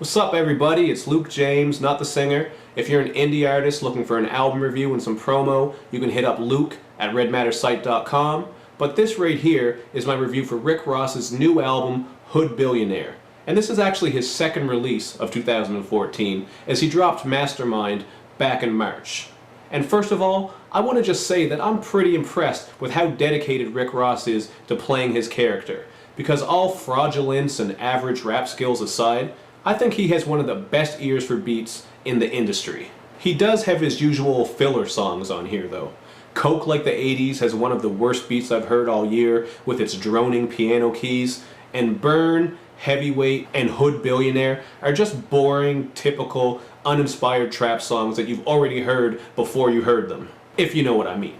What's up everybody, it's Luke James, not the singer. If you're an indie artist looking for an album review and some promo, you can hit up Luke at redmattersite.com. But this right here is my review for Rick Ross's new album, Hood Billionaire. And this is actually his second release of 2014, as he dropped Mastermind back in March. And first of all, I want to just say that I'm pretty impressed with how dedicated Rick Ross is to playing his character. Because all fraudulence and average rap skills aside, I think he has one of the best ears for beats in the industry. He does have his usual filler songs on here though. Coke Like the 80s has one of the worst beats I've heard all year with its droning piano keys, and Burn, Heavyweight, and Hood Billionaire are just boring, typical, uninspired trap songs that you've already heard before you heard them, if you know what I mean.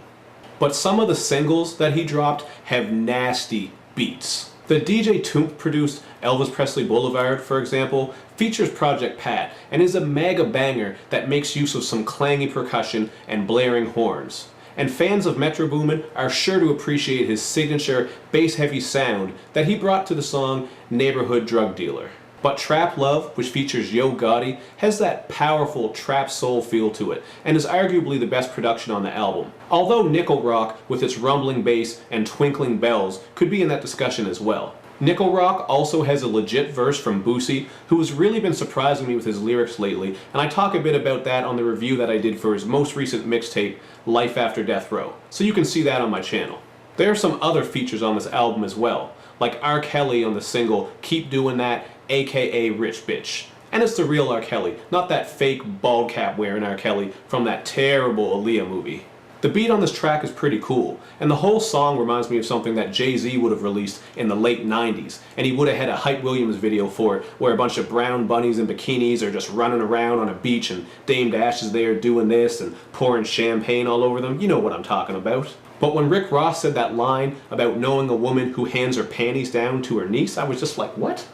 But some of the singles that he dropped have nasty beats. The DJ Toomp produced Elvis Presley Boulevard, for example, features Project Pat and is a mega banger that makes use of some clangy percussion and blaring horns. And fans of Metro Boomin are sure to appreciate his signature bass-heavy sound that he brought to the song Neighborhood Drug Dealer. But Trap Love, which features Yo Gotti, has that powerful trap soul feel to it, and is arguably the best production on the album. Although Nickel Rock, with its rumbling bass and twinkling bells, could be in that discussion as well. Nickel Rock also has a legit verse from Boosie, who has really been surprising me with his lyrics lately, and I talk a bit about that on the review that I did for his most recent mixtape, Life After Death Row, so you can see that on my channel. There are some other features on this album as well, like R. Kelly on the single Keep Doing That, aka Rich Bitch. And it's the real R. Kelly, not that fake bald cap wearing R. Kelly from that terrible Aaliyah movie. The beat on this track is pretty cool, and the whole song reminds me of something that Jay-Z would have released in the late 90s, and he would have had a Hype Williams video for it, where a bunch of brown bunnies in bikinis are just running around on a beach and Dame Dash is there doing this and pouring champagne all over them. You know what I'm talking about. But when Rick Ross said that line about knowing a woman who hands her panties down to her niece, I was just like, what?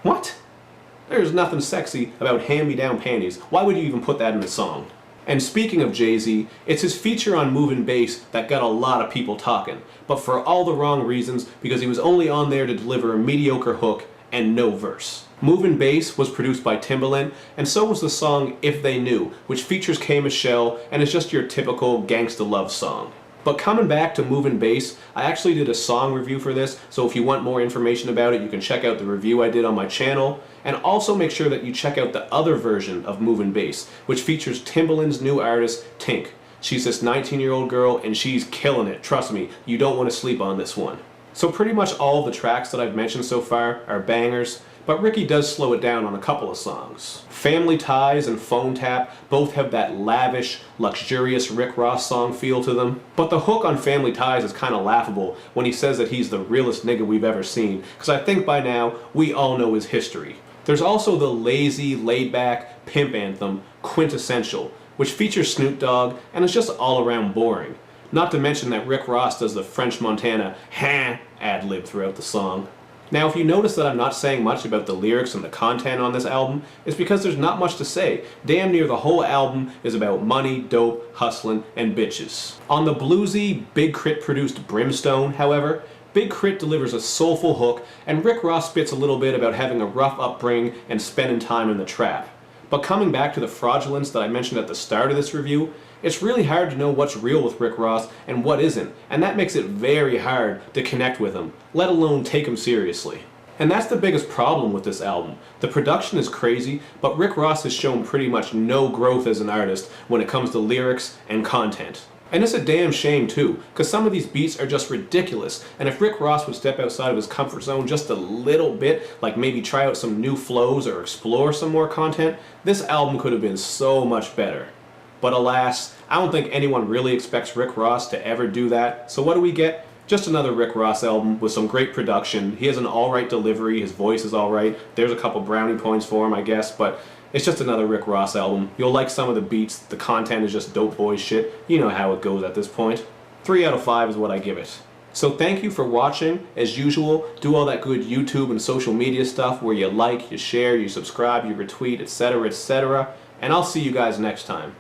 What? There's nothing sexy about hand-me-down panties. Why would you even put that in the song? And speaking of Jay-Z, it's his feature on Movin' Bass that got a lot of people talking, but for all the wrong reasons, because he was only on there to deliver a mediocre hook and no verse. Movin' Bass was produced by Timbaland, and so was the song If They Knew, which features K. Michelle and is just your typical gangsta love song. But coming back to Movin' Bass, I actually did a song review for this, so if you want more information about it, you can check out the review I did on my channel. And also make sure that you check out the other version of Movin' Bass, which features Timbaland's new artist, Tink. She's this 19-year-old girl, and she's killing it. Trust me, you don't want to sleep on this one. So pretty much all the tracks that I've mentioned so far are bangers, but Ricky does slow it down on a couple of songs. Family Ties and Phone Tap both have that lavish, luxurious Rick Ross song feel to them. But the hook on Family Ties is kind of laughable when he says that he's the realest nigga we've ever seen, because I think by now we all know his history. There's also the lazy, laid-back pimp anthem, Quintessential, which features Snoop Dogg and is just all around boring. Not to mention that Rick Ross does the French Montana "huh" ad-lib throughout the song. Now if you notice that I'm not saying much about the lyrics and the content on this album, it's because there's not much to say. Damn near the whole album is about money, dope, hustling, and bitches. On the bluesy, Big Crit produced Brimstone, however, Big Crit delivers a soulful hook, and Rick Ross spits a little bit about having a rough upbringing and spending time in the trap. But coming back to the fraudulence that I mentioned at the start of this review, it's really hard to know what's real with Rick Ross and what isn't, and that makes it very hard to connect with him, let alone take him seriously. And that's the biggest problem with this album. The production is crazy, but Rick Ross has shown pretty much no growth as an artist when it comes to lyrics and content. And it's a damn shame too, because some of these beats are just ridiculous, and if Rick Ross would step outside of his comfort zone just a little bit, like maybe try out some new flows or explore some more content, this album could have been so much better. But alas, I don't think anyone really expects Rick Ross to ever do that, so what do we get? Just another Rick Ross album with some great production. He has an alright delivery, his voice is alright, there's a couple brownie points for him I guess, but it's just another Rick Ross album. You'll like some of the beats, the content is just dope boy shit. You know how it goes at this point. 3 out of 5 is what I give it. So thank you for watching. As usual, do all that good YouTube and social media stuff where you like, you share, you subscribe, you retweet, etc., etc. And I'll see you guys next time.